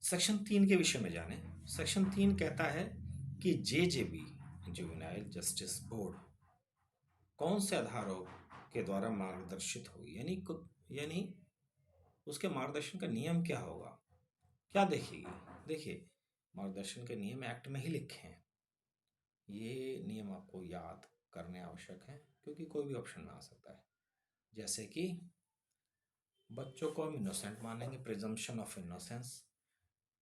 Section 3 के विषय में जानें। सेक्शन 3 कहता है कि जेजेबी जुवेनाइल जस्टिस बोर्ड कौन से आधारों के द्वारा मार्गदर्शित होगी, यानी उसके मार्गदर्शन का नियम क्या होगा, क्या देखेगी। देखिए, मार्गदर्शन के नियम एक्ट में ही लिखे हैं। ये नियम आपको याद करने आवश्यक है क्योंकि कोई भी ऑप्शन में आ सकता है। जैसे कि बच्चों को हम इनोसेंट मानेंगे, प्रिजम्पशन ऑफ इनोसेंस।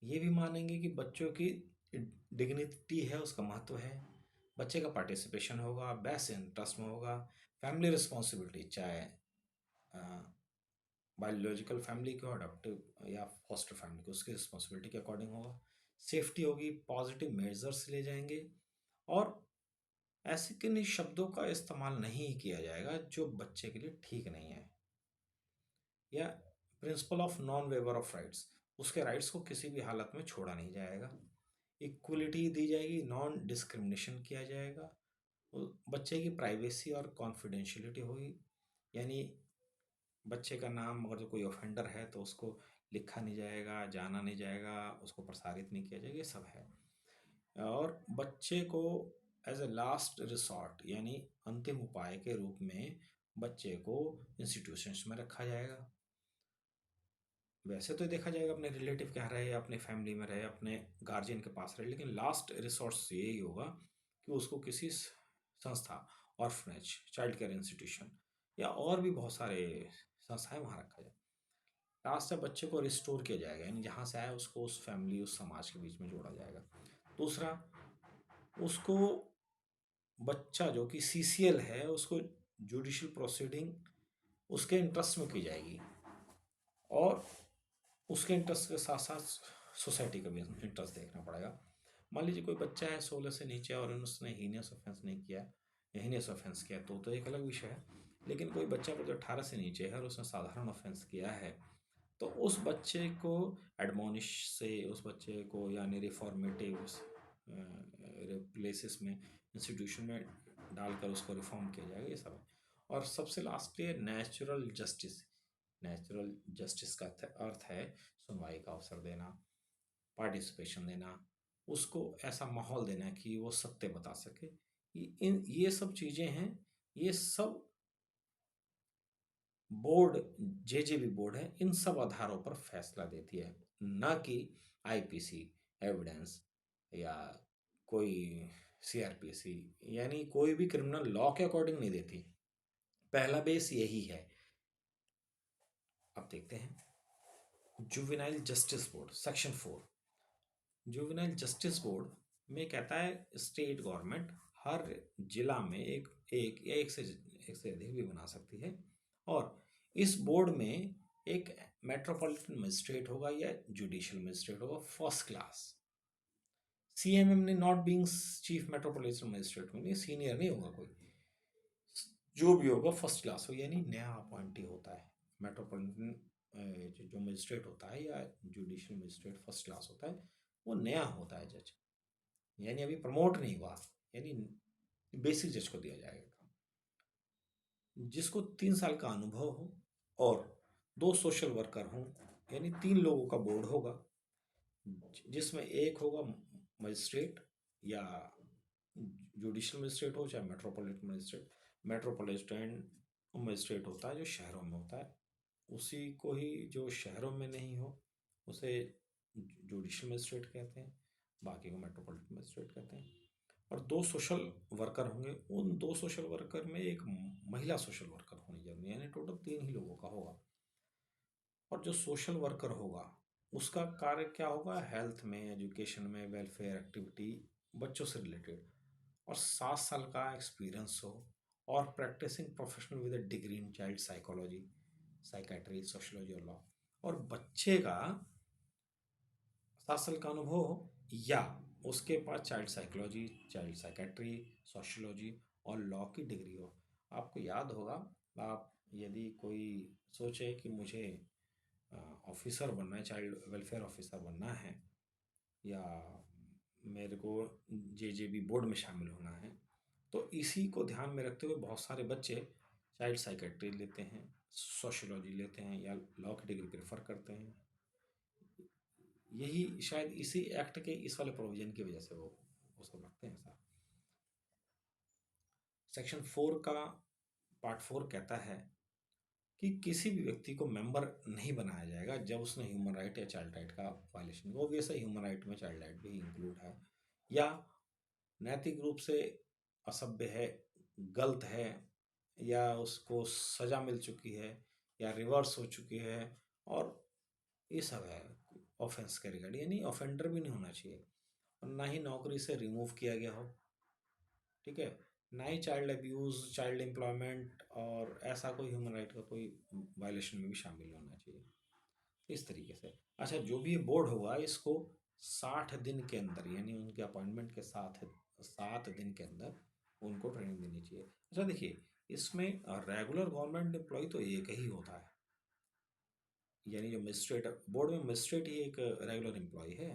ये भी मानेंगे कि बच्चों की डिग्निटी है, उसका महत्व है। बच्चे का पार्टिसिपेशन होगा, बेस्ट इंटरेस्ट में होगा। फैमिली रिस्पॉन्सिबिलिटी, चाहे बायोलॉजिकल फैमिली को, अडॉप्टिव या फॉस्टर फैमिली को, उसकी रिस्पॉन्सिबिलिटी के अकॉर्डिंग होगा। सेफ्टी होगी, पॉजिटिव मेजर्स ले जाएंगे और ऐसे किन्हीं शब्दों का इस्तेमाल नहीं किया जाएगा जो बच्चे के लिए ठीक नहीं है। या principle of non waiver of rights, उसके राइट्स को किसी भी हालत में छोड़ा नहीं जाएगा। इक्वलिटी दी जाएगी, नॉन डिस्क्रिमिनेशन किया जाएगा। बच्चे की प्राइवेसी और कॉन्फिडेंशियलिटी होगी, यानी बच्चे का नाम अगर जो कोई ऑफेंडर है तो उसको लिखा नहीं जाएगा, जाना नहीं जाएगा, उसको प्रसारित नहीं किया जाएगा, ये सब है। और बच्चे को एज ए लास्ट रिसॉर्ट, यानी अंतिम उपाय के रूप में बच्चे को इंस्टीट्यूशंस में रखा जाएगा। वैसे तो देखा जाएगा अपने रिलेटिव के यहाँ रहे, अपने फैमिली में रहे, अपने गार्जियन के पास रहे, लेकिन लास्ट रिसोर्स यही होगा कि उसको किसी संस्था, ऑर्फनेज, चाइल्ड केयर इंस्टीट्यूशन या और भी बहुत सारे संस्थाएं वहाँ रखा जाए। लास्ट में बच्चे को रिस्टोर किया जाएगा, यानी जहाँ से आया उसको उस फैमिली, उस समाज के बीच में जोड़ा जाएगा। दूसरा, उसको बच्चा जो कि सीसीएल है, उसको जुडिशियल प्रोसीडिंग उसके इंटरेस्ट में की जाएगी और उसके इंटरेस्ट के साथ साथ सोसाइटी का भी इंटरेस्ट देखना पड़ेगा। मान लीजिए कोई बच्चा है 16 से नीचे और उसने हीनियस ऑफेंस नहीं किया, हीनियस ऑफेंस किया तो एक अलग विषय है। लेकिन कोई बच्चा जो 18 से नीचे है और उसने साधारण ऑफेंस किया है तो उस बच्चे को एडमोनिश से, उस बच्चे को यानी रिफॉर्मेटिव प्लेसेस में, इंस्टीट्यूशन में डालकर उसको रिफॉर्म किया जाएगा, ये सब है। और सबसे लास्टली है नेचुरल जस्टिस। नेचुरल जस्टिस का अर्थ है सुनवाई का अवसर देना, पार्टिसिपेशन देना, उसको ऐसा माहौल देना कि वो सत्य बता सके। ये सब चीज़ें हैं, ये सब बोर्ड, जेजेबी बोर्ड है, इन सब आधारों पर फैसला देती है, ना कि आईपीसी, एविडेंस या कोई सीआरपीसी, यानी कोई भी क्रिमिनल लॉ के अकॉर्डिंग नहीं देती। पहला बेस यही है। अब देखते हैं juvenile justice board, section 4। Juvenile justice board में कहता है स्टेट गवर्नमेंट हर जिला में एक से अधिक भी बना सकती है और इस बोर्ड में एक मेट्रोपॉलिटन मजिस्ट्रेट होगा या जुडिशियल मजिस्ट्रेट होगा फर्स्ट क्लास। सीएमएम ने not being chief metropolitan magistrate होंगे, सीनियर नहीं होगा कोई, जो भी होगा फर्स्ट क्लास हो, यानी नया अपॉइंटी होता है। मेट्रोपॉलिटन जो मजिस्ट्रेट होता है या जुडिशियल मजिस्ट्रेट फर्स्ट क्लास होता है, वो नया होता है जज, यानी अभी प्रमोट नहीं हुआ, यानी बेसिक जज को दिया जाएगा काम। जिसको 3 साल का अनुभव हो और 2 सोशल वर्कर हों, यानी 3 लोगों का बोर्ड होगा, जिसमें एक होगा मजिस्ट्रेट या जुडिशियल मजिस्ट्रेट हो चाहे मेट्रोपॉलिटन मजिस्ट्रेट। मेट्रोपॉलिटन मजिस्ट्रेट होता है जो शहरों में होता है, उसी को ही जो शहरों में नहीं हो उसे जुडिशियल मजिस्ट्रेट कहते हैं, बाकी को मेट्रोपॉलिटन मजिस्ट्रेट कहते हैं। और 2 सोशल वर्कर होंगे, उन 2 सोशल वर्कर में एक महिला सोशल वर्कर होनी जरूरी है, यानी टोटल 3 ही लोगों का होगा। और जो सोशल वर्कर होगा उसका कार्य क्या होगा, हेल्थ में, एजुकेशन में, वेलफेयर एक्टिविटी, बच्चों से रिलेटेड, और 7 साल का एक्सपीरियंस हो और practising professional with a degree in child psychology, psychiatry, sociology और लॉ। और बच्चे का 7 साल का अनुभव हो या उसके पास child psychology, child psychiatry, sociology और लॉ की डिग्री हो। आपको याद होगा, आप यदि कोई सोचे कि मुझे ऑफिसर बनना है, चाइल्ड वेलफेयर ऑफिसर बनना है, या मेरे को जेजेबी बोर्ड में शामिल होना है, तो इसी को ध्यान में रखते हुए बहुत सारे बच्चे चाइल्ड साइकेट्री लेते हैं, सोशोलॉजी लेते हैं या लॉ की डिग्री प्रेफर करते हैं। यही शायद इसी एक्ट के इस वाले प्रोविजन की वजह से वो उसको रखते हैं ऐसा। सेक्शन 4 का पार्ट 4 कहता है कि किसी भी व्यक्ति को मेंबर नहीं बनाया जाएगा जब उसने ह्यूमन राइट या चाइल्ड राइट का वायलेशन, वो वैसे ह्यूमन राइट में चाइल्ड राइट भी इंक्लूड है, या नैतिक रूप से असभ्य है, गलत है, या उसको सजा मिल चुकी है, या रिवर्स हो चुकी है, और ये सब है ऑफेंस के रिगार्ड, यानी ऑफेंडर भी नहीं होना चाहिए, और ना ही नौकरी से रिमूव किया गया हो, ठीक है, ना ही चाइल्ड अब्यूज, चाइल्ड एम्प्लॉयमेंट और ऐसा कोई ह्यूमन राइट का कोई वायलेशन में भी शामिल होना चाहिए, इस तरीके से। अच्छा, जो भी ये बोर्ड होगा इसको 60 दिन के अंदर, यानी उनके अपॉइंटमेंट के साथ 7 दिन के अंदर उनको ट्रेनिंग देनी चाहिए। अच्छा देखिए, इसमें रेगुलर गवर्नमेंट एम्प्लॉय तो एक ही होता है, यानी जो मजिस्ट्रेट बोर्ड में मजिस्ट्रेट ही एक रेगुलर एम्प्लॉय है,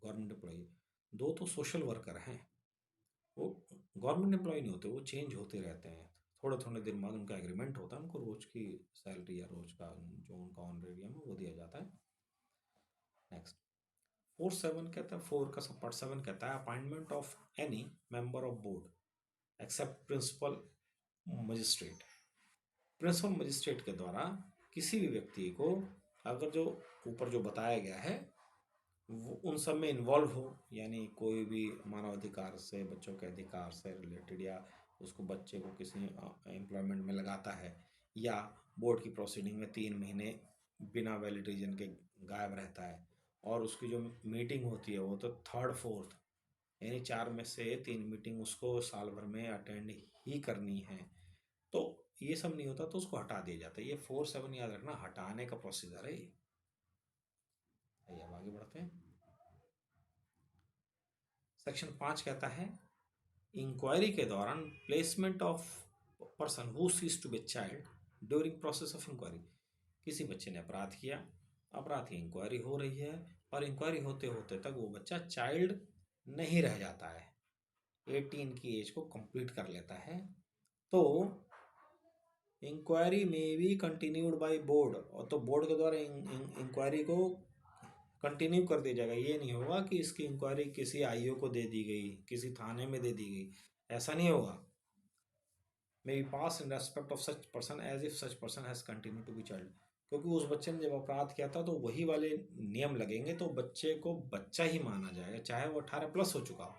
गवर्नमेंट एम्प्लॉय। दो तो सोशल वर्कर हैं, वो गवर्नमेंट एम्प्लॉय नहीं होते, वो चेंज होते रहते हैं, थोड़े थोड़े दिन बाद उनका एग्रीमेंट होता है, उनको रोज की सैलरी या रोज का जो उनका ऑनरेरियम है वो दिया जाता है। नेक्स्ट 4(7) कहता है, 4 का सब पार्ट 7 कहता है appointment of any member of board except principal magistrate. Principal magistrate के द्वारा किसी भी व्यक्ति को, अगर जो ऊपर जो बताया गया है वो उन सब में इन्वॉल्व हो, यानी कोई भी मानवाधिकार से, बच्चों के अधिकार से रिलेटेड, या उसको बच्चे को किसी एम्प्लॉयमेंट में लगाता है, या बोर्ड की प्रोसीडिंग में 3 महीने बिना वैलिड रीजन के गायब रहता है, और उसकी जो मीटिंग होती है वो तो थर्ड फोर्थ, यानी 4 में से 3 मीटिंग उसको साल भर में अटेंड ही करनी है, तो ये सब नहीं होता तो उसको हटा दिया जाता है। ये 4(7) याद रखना, हटाने का प्रोसीजर है ये। अब आगे बढ़ते हैं। सेक्शन 5 कहता है इंक्वायरी के दौरान placement of person who ceases to be child during process of inquiry. किसी बच्चे ने अपराध किया, अपराध की इंक्वायरी हो रही है, और इंक्वायरी होते होते तक वो बच्चा चाइल्ड नहीं रह जाता है, 18 की एज को कंप्लीट कर लेता है, तो इंक्वायरी में भी कंटिन्यूड बाय बोर्ड, और तो बोर्ड के द्वारा इंक्वायरी को कंटिन्यू कर दिया जाएगा। ये नहीं होगा कि इसकी इंक्वायरी किसी आईओ को दे दी गई, किसी थाने में दे दी गई, ऐसा नहीं होगा। May be passed in respect of such person as if such person has continue to be child, क्योंकि उस बच्चे ने जब अपराध किया था तो वही वाले नियम लगेंगे, तो बच्चे को बच्चा ही माना जाएगा चाहे वो 18+ हो चुका हो।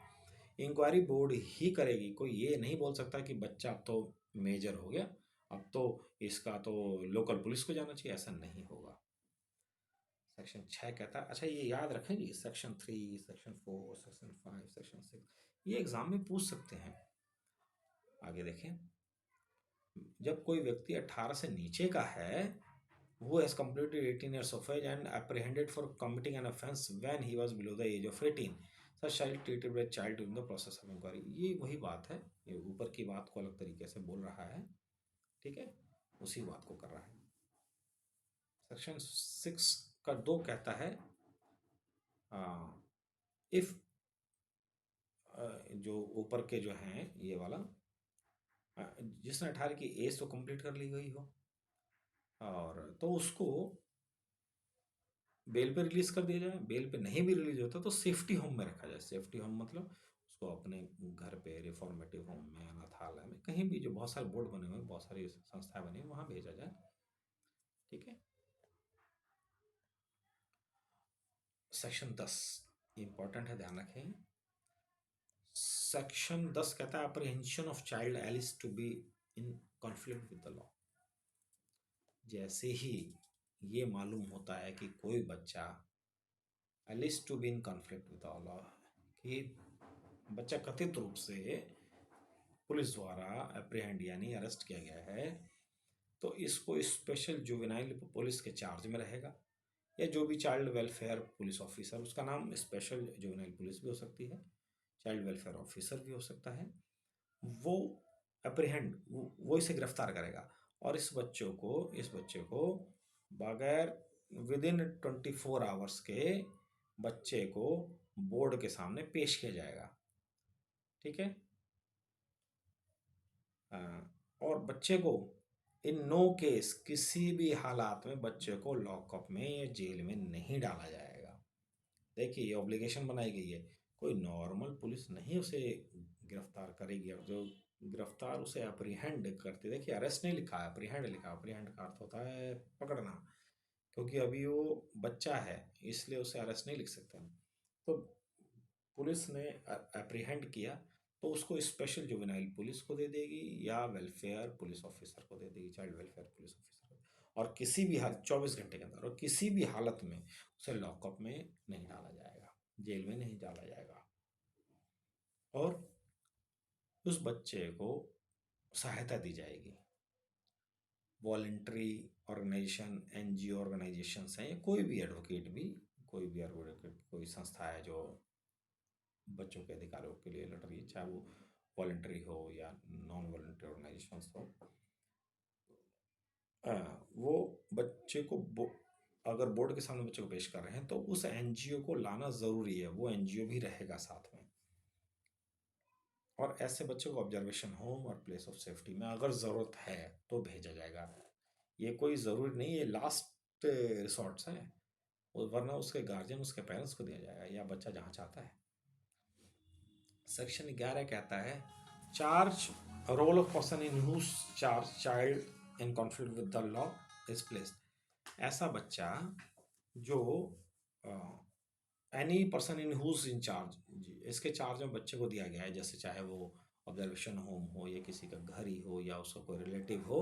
इंक्वायरी बोर्ड ही करेगी, कोई ये नहीं बोल सकता कि बच्चा अब तो मेजर हो गया, अब तो इसका तो लोकल पुलिस को जाना चाहिए, ऐसा नहीं होगा। सेक्शन 6 कहता है, अच्छा ये याद रखेंगे, सेक्शन 3, सेक्शन 4, सेक्शन 5, सेक्शन 6, ये एग्जाम में पूछ सकते हैं। आगे देखें, जब कोई व्यक्ति 18 से नीचे का है, who has completed 18 years of age and apprehended for committing an offence when he was below the age of 18, such shall be treated as child during the process of inquiry। ये वही बात है, ये ऊपर की बात को अलग तरीके से बोल रहा है, ठीक है, उसी बात को कर रहा है। सेक्शन 6 का 2 कहता है इफ जो ऊपर के जो हैं ये वाला, जिसने 18 की एज तो कंप्लीट कर ली गई हो, और तो उसको बेल पे रिलीज कर दिया जाए, बेल पे नहीं भी रिलीज होता तो सेफ्टी होम में रखा जाए। सेफ्टी होम मतलब उसको अपने घर पे, रिफॉर्मेटिव होम में, अनाथालय में, कहीं भी जो बहुत सारे बोर्ड बने हुए हैं, बहुत सारी संस्थाएं बनी हुई, वहां भेजा जाए, ठीक है। सेक्शन 10 इंपॉर्टेंट है, ध्यान रखें। सेक्शन 10 कहता है apprehension of child alleged to be in conflict with the law. जैसे ही ये मालूम होता है कि कोई बच्चा alleged to be in conflict with the law, कि बच्चा कथित रूप से पुलिस द्वारा अप्रीहेंड यानी अरेस्ट किया गया है, तो इसको स्पेशल जुवेनाइल पुलिस के चार्ज में रहेगा, या जो भी चाइल्ड वेलफेयर पुलिस ऑफिसर, उसका नाम स्पेशल जुवेनाइल पुलिस भी हो सकती है, चाइल्ड वेलफेयर ऑफिसर भी हो सकता है, वो अप्रीहेंड, वो इसे गिरफ्तार करेगा, और इस बच्चे को बगैर विद इन 24 आवर्स के बच्चे को बोर्ड के सामने पेश किया जाएगा, ठीक है। और बच्चे को इन नो केस, किसी भी हालात में बच्चे को लॉकअप में या जेल में नहीं डाला जाएगा, देखिए ये ऑब्लिगेशन बनाई गई है। कोई नॉर्मल पुलिस नहीं उसे गिरफ्तार करेगी, और जो गिरफ्तार उसे अप्रीहेंड करती, देखिए अरेस्ट नहीं लिखा है, अप्रीहेंड लिखा है। अप्रीहेंड का अर्थ होता है पकड़ना, क्योंकि अभी वो बच्चा है, इसलिए उसे अरेस्ट नहीं लिख सकते हम। तो पुलिस ने अप्रीहेंड किया, तो उसको स्पेशल जुवेनाइल पुलिस को दे देगी, या वेलफेयर पुलिस ऑफिसर को दे देगी, चाइल्ड वेलफेयर पुलिस ऑफिसर को। और किसी भी हाल 24 घंटे के अंदर और किसी भी हालत में उसे लॉकअप में नहीं डाला जाएगा, जेल में नहीं डाला जाएगा। और उस बच्चे को सहायता दी जाएगी। वॉलेंट्री ऑर्गेनाइजेशन, एनजीओ ऑर्गेनाइजेशंस हैं, या कोई भी एडवोकेट भी, कोई भी एडवोकेट, कोई संस्था है जो बच्चों के अधिकारों के लिए लड़ रही है, चाहे वो वॉलेंट्री हो या नॉन वॉलेंट्री ऑर्गेनाइजेशंस हो, वो बच्चे को अगर बोर्ड के सामने बच्चे को पेश कर रहे हैं तो उस एनजीओ को लाना ज़रूरी है, वो एनजीओ भी रहेगा साथ में। और ऐसे बच्चे को ऑब्जर्वेशन होम और प्लेस ऑफ सेफ्टी में अगर ज़रूरत है तो भेजा जाएगा। ये कोई ज़रूरी नहीं, ये लास्ट रिसोर्ट्स हैं, वरना उसके गार्जियन, उसके पेरेंट्स को दिया जाएगा, या बच्चा जहाँ चाहता है। सेक्शन 11 कहता है charge role of person in whose charge child in conflict with the law is placed. ऐसा बच्चा जो any person in whose in charge, इसके चार्ज में बच्चे को दिया गया है, जैसे चाहे वो ऑब्जर्वेशन होम हो या किसी का घर ही हो या उसका कोई रिलेटिव हो,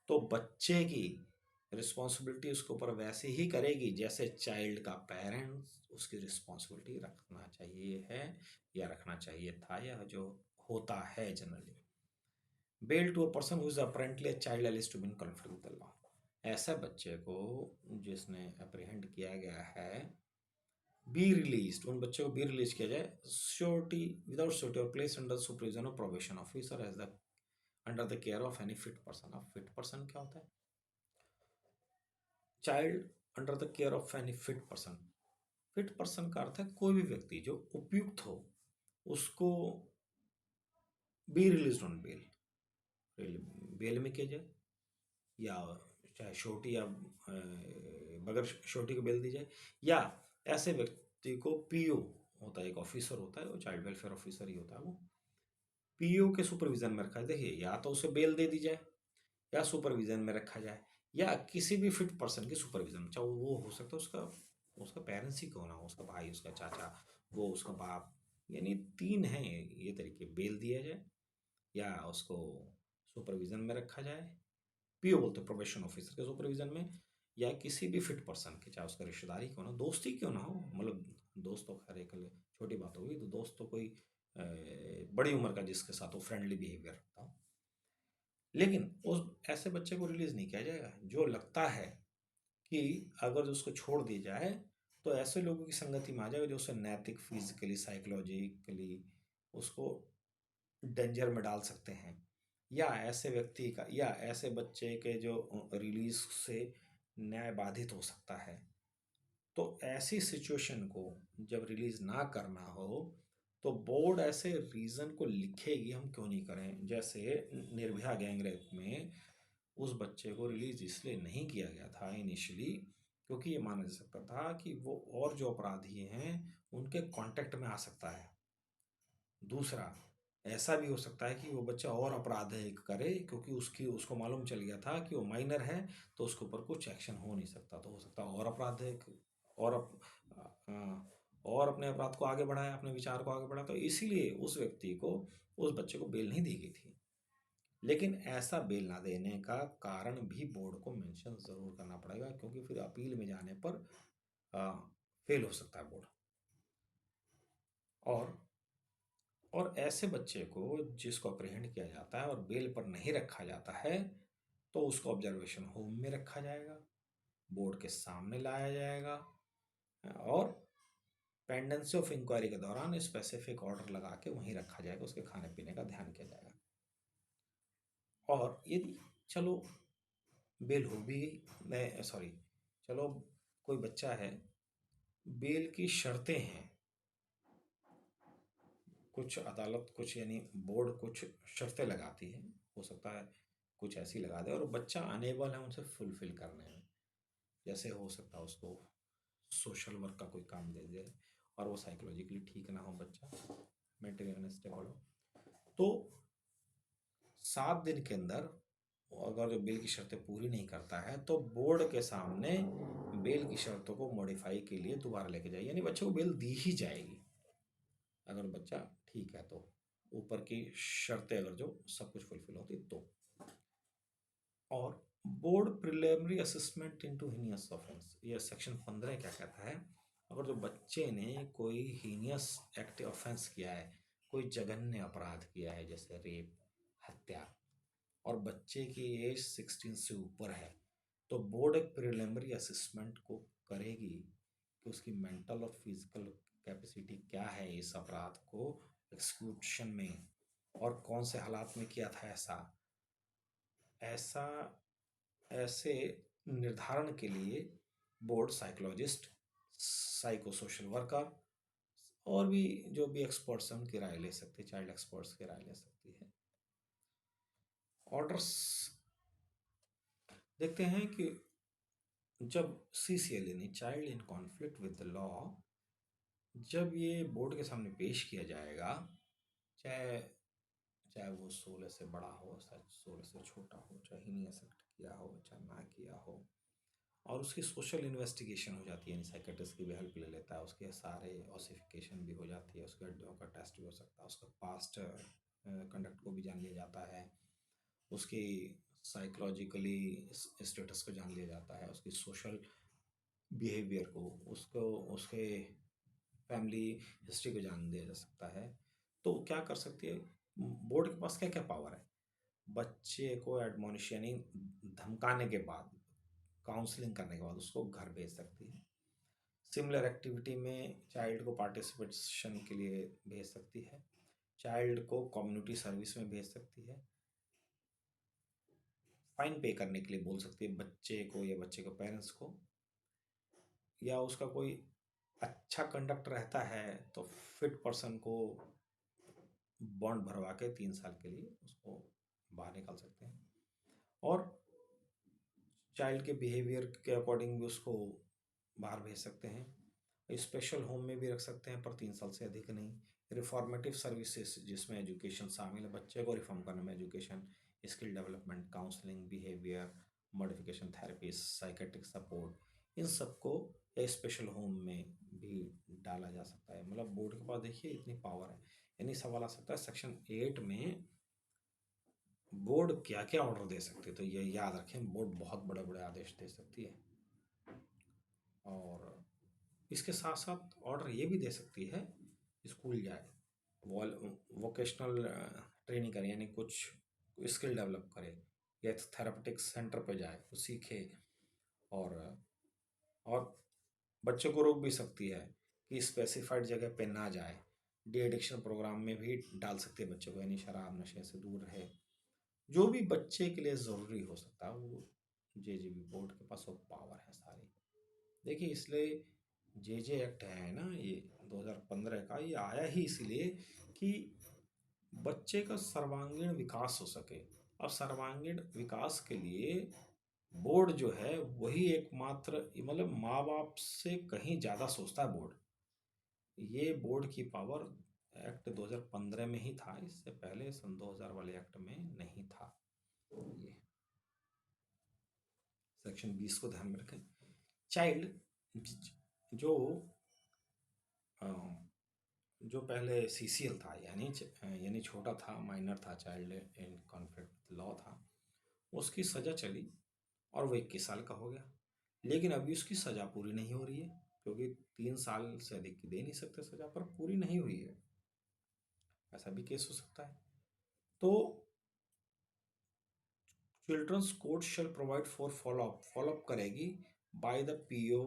तो बच्चे की रिस्पॉन्सिबिलिटी उसके ऊपर वैसे ही करेगी जैसे चाइल्ड का पेरेंट्स उसकी रिस्पॉन्सिबिलिटी रखना चाहिए है, या रखना चाहिए था, या जो होता है generally. Bail to a person who is apparently a child alleged to be in conflict with the law. ऐसा बच्चे को जिसने अप्रीहेंड किया गया है, बी रिलीज, उन बच्चों को बी रिलीज किया जाए श्योरिटी, विदाउट श्योरिटी और place under supervision of probation officer as the under the care of any fit person. अब फिट पर्सन क्या होता है? Child under the care of any fit person. Fit person का अर्थ है कोई भी व्यक्ति जो उपयुक्त हो, उसको be release on bail, bail में किया जाए, या चाहे छोटी या बगैर छोटी को बेल दी जाए, या ऐसे व्यक्ति को पीओ होता है, एक ऑफिसर होता है, वो चाइल्ड वेलफेयर ऑफिसर ही होता है, वो पीओ के सुपरविजन में रखा है। देखिए या तो उसे बेल दे दी जाए, या सुपरविजन में रखा जाए, या किसी भी फिट पर्सन के सुपरविजन में, चाहे वो हो सकता है उसका उसका पेरेंट्स ही क्यों ना हो, उसका भाई, उसका चाचा, वो उसका बाप, यानी 3 हैं ये तरीके। बेल दिया जाए, या उसको सुपरविजन में रखा जाए, पीओ बोलते हैं प्रोबेशन ऑफिसर के सुपरविजन में, या किसी भी फिट पर्सन के, चाहे उसका रिश्तेदार ही क्यों ना, दोस्त ही क्यों ना हो, मतलब दोस्त तो खैर एक छोटी बात होगी, तो दोस्त तो कोई बड़ी उम्र का जिसके साथ वो फ्रेंडली बिहेवियर रखता हो। लेकिन उस ऐसे बच्चे को रिलीज नहीं किया जाएगा जो लगता है कि अगर उसको छोड़ दिया जाए तो ऐसे लोगों की संगति में आ जाएगा जो उसे नैतिक, फिजिकली, साइकोलॉजिकली उसको डेंजर में डाल सकते हैं, या ऐसे व्यक्ति का, या ऐसे बच्चे के जो रिलीज से न्याय बाधित हो सकता है। तो ऐसी सिचुएशन को जब रिलीज ना करना हो तो बोर्ड ऐसे रीजन को लिखेगी हम क्यों नहीं करें। जैसे निर्भया गैंगरेप में उस बच्चे को रिलीज इसलिए नहीं किया गया था इनिशियली, क्योंकि ये माना जा सकता था कि वो और जो अपराधी हैं उनके कांटेक्ट में आ सकता है। दूसरा, ऐसा भी हो सकता है कि वो बच्चा और अपराध करे, क्योंकि उसकी उसको मालूम चल गया था कि वो माइनर है, तो उसके ऊपर कुछ एक्शन हो नहीं सकता, तो हो सकता है और अपराध और और अपने अपराध को आगे बढ़ाया, अपने विचार को आगे बढ़ाया, तो इसीलिए उस व्यक्ति को, उस बच्चे को बेल नहीं दी गई थी। लेकिन ऐसा बेल ना देने का कारण भी बोर्ड को मेंशन जरूर करना पड़ेगा, क्योंकि फिर अपील में जाने पर फेल हो सकता है बोर्ड। और ऐसे बच्चे को जिसको अप्रीहेंड किया जाता है और बेल पर नहीं रखा जाता है, तो उसको ऑब्जर्वेशन होम में रखा जाएगा, बोर्ड के सामने लाया जाएगा, और पेंडेंसी ऑफ इंक्वायरी के दौरान स्पेसिफिक ऑर्डर लगा के वहीं रखा जाएगा, उसके खाने पीने का ध्यान किया जाएगा। और यदि चलो बेल हो भी गई, मैं सॉरी, चलो कोई बच्चा है, बेल की शर्तें हैं, कुछ अदालत, कुछ यानी बोर्ड कुछ शर्तें लगाती है, हो सकता है कुछ ऐसी लगा दे और बच्चा अनेबल है उनसे फुलफिल करने में। जैसे हो सकता है उसको सोशल वर्क का कोई काम दे दे और वो साइकोलॉजिकली ठीक ना हो बच्चा, मेंटली अनस्टेबल हो, तो 7 दिन के अंदर अगर बेल की शर्तें पूरी नहीं करता है तो बोर्ड के सामने बेल की शर्तों को मॉडिफाई के लिए दोबारा लेके जाए, यानी बच्चे को बेल दी ही जाएगी अगर बच्चा ठीक है तो, ऊपर की शर्तें अगर जो सब कुछ फुलफिल होती तो। और board preliminary assessment into heinous offence, ये सेक्शन 15 क्या कहता है, अगर जो बच्चे ने कोई हीनियस एक्ट ऑफेंस किया है, कोई जघन्य अपराध किया है जैसे रेप, हत्या, और बच्चे की एज 16 से ऊपर है, तो बोर्ड एक प्रिलिमिनरी असेसमेंट को करेगी कि उसकी मेंटल और फिजिकल कैपेसिटी क्या है इस अपराध को एक्सक्यूशन में, और कौन से हालात में किया था ऐसा ऐसा ऐसे निर्धारण के लिए board psychologist, psycho social worker और भी जो भी एक्सपर्ट्स हैं उनकी राय ले सकती है, चाइल्ड एक्सपर्ट्स की राय ले सकती है। ऑर्डर्स देखते हैं कि जब CCL यानी child in conflict with the law, जब ये बोर्ड के सामने पेश किया जाएगा, चाहे चाहे वो 16 से बड़ा हो, चाहे 16 से छोटा हो, चाहे हीनियस एक्ट किया हो चाहे ना किया हो, और उसकी सोशल इन्वेस्टिगेशन हो जाती है, यानी साइकेट्रिस्ट की भी हेल्प ले लेता है, उसके सारे ऑसिफिकेशन भी हो जाती है, उसके हड्डियों का टेस्ट भी हो सकता है, उसका पास्ट कंडक्ट को भी जान लिया जाता है, उसकी साइकोलॉजिकली स्टेटस को जान लिया जाता है, उसकी सोशल बिहेवियर को, उसको उसके फैमिली हिस्ट्री को जान दिया जा सकता है। तो क्या कर सकती है बोर्ड के पास, क्या क्या पावर है, बच्चे को एडमोनिश यानी धमकाने के बाद, काउंसलिंग करने के बाद उसको घर भेज सकती है, सिमिलर एक्टिविटी में चाइल्ड को पार्टिसिपेशन के लिए भेज सकती है, चाइल्ड को कम्युनिटी सर्विस में भेज सकती है, फाइन पे करने के लिए बोल सकती है बच्चे को या बच्चे के पेरेंट्स को, या उसका कोई अच्छा कंडक्ट रहता है तो फिट पर्सन को बॉन्ड भरवा के 3 साल के लिए उसको बाहर निकाल सकते हैं, और चाइल्ड के बिहेवियर के अकॉर्डिंग भी उसको बाहर भेज सकते हैं, स्पेशल होम में भी रख सकते हैं पर 3 साल से अधिक नहीं, रिफॉर्मेटिव सर्विसेज जिसमें एजुकेशन शामिल है, बच्चे को रिफॉर्म करने में education, skill development, counselling, behaviour modification therapy, psychiatric support, इन सबको स्पेशल होम में भी डाला जा सकता है। मतलब बोर्ड के पास देखिए इतनी पावर है, यानी सवाल आ सकता है सेक्शन 8 में बोर्ड क्या क्या ऑर्डर दे सकती है, तो ये याद रखें बोर्ड बहुत बड़े बड़े आदेश दे सकती है, और इसके साथ साथ ऑर्डर ये भी दे सकती है स्कूल जाए, वोकेशनल ट्रेनिंग करे, यानी कुछ स्किल डेवलप करे, या थेरापेटिक सेंटर पे जाए वो सीखे, और और बच्चों को रोक भी सकती है कि स्पेसिफाइड जगह पे ना जाए, डी एडिक्शन प्रोग्राम में भी डाल सकती है बच्चों को, यानी शराब नशे से दूर रहे, जो भी बच्चे के लिए ज़रूरी हो सकता है वो JJB बोर्ड के पास वो पावर है सारी। देखिए इसलिए JJ एक्ट है ना ये 2015 का, ये आया ही इसलिए कि बच्चे का सर्वांगीण विकास हो सके। अब सर्वांगीण विकास के लिए बोर्ड जो है वही एकमात्र, मतलब माँ बाप से कहीं ज़्यादा सोचता है बोर्ड, ये बोर्ड की पावर एक्ट 2015 में ही था, इससे पहले सन 2000 वाले एक्ट में नहीं था। ये सेक्शन 20 को ध्यान में रखें। चाइल्ड जो अ, जो पहले CCL था, यानी छोटा था, माइनर था, चाइल्ड इन कॉन्फ्लिक्ट लॉ था, उसकी सज़ा चली और वो 21 साल का हो गया, लेकिन अभी उसकी सज़ा पूरी नहीं हो रही है, क्योंकि 3 साल से अधिक की दे नहीं सकते सज़ा, पर पूरी नहीं हुई है, ऐसा भी केस हो सकता है। तो children's court shall provide for follow up करेगी by the PO,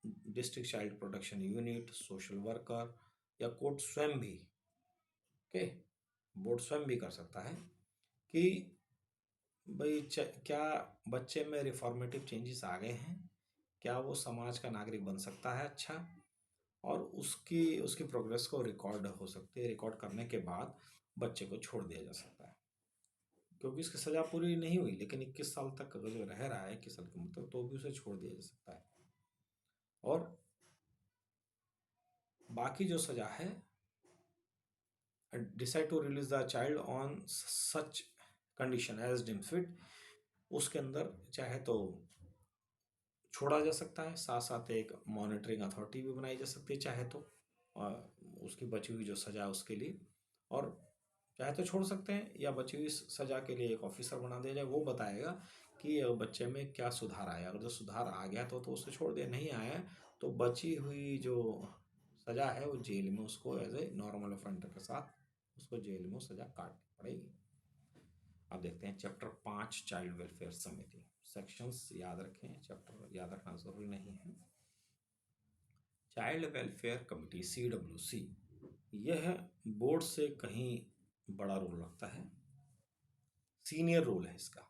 district child protection unit, social worker, या कोर्ट स्वयं भी, ओके, बोर्ड स्वयं भी कर सकता है कि भाई क्या बच्चे में रिफॉर्मेटिव चेंजेस आ गए हैं, क्या वो समाज का नागरिक बन सकता है अच्छा, और उसकी उसकी प्रोग्रेस को रिकॉर्ड हो सकती है, रिकॉर्ड करने के बाद बच्चे को छोड़ दिया जा सकता है, क्योंकि इसकी सज़ा पूरी नहीं हुई, लेकिन 21 साल तक अगर जो रह रहा है 21 साल की उम्र तक, तो भी उसे छोड़ दिया जा सकता है। और बाकी जो सजा है, decide to release the child on such condition as deem fit, उसके अंदर चाहे तो छोड़ा जा सकता है, साथ साथ एक मॉनिटरिंग अथॉरिटी भी बनाई जा सकती है चाहे तो, उसकी बची हुई जो सजा है उसके लिए, और चाहे तो छोड़ सकते हैं, या बची हुई सजा के लिए एक ऑफिसर बना दिया जाए, वो बताएगा कि बच्चे में क्या सुधार आया। अगर जो सुधार आ गया तो उसे छोड़ दे, नहीं आया तो बची हुई जो सजा है वो जेल में उसको एज ए नॉर्मल ऑफेंडर के साथ उसको जेल में सजा काटनी पड़ेगी। अब देखते हैं चैप्टर 5 चाइल्ड वेलफेयर समिति। सेक्शंस याद रखें, चैप्टर याद रखना जरूरी नहीं है। चाइल्ड वेलफेयर कमिटी CWC, यह बोर्ड से कहीं बड़ा रोल रखता है, सीनियर रोल है इसका।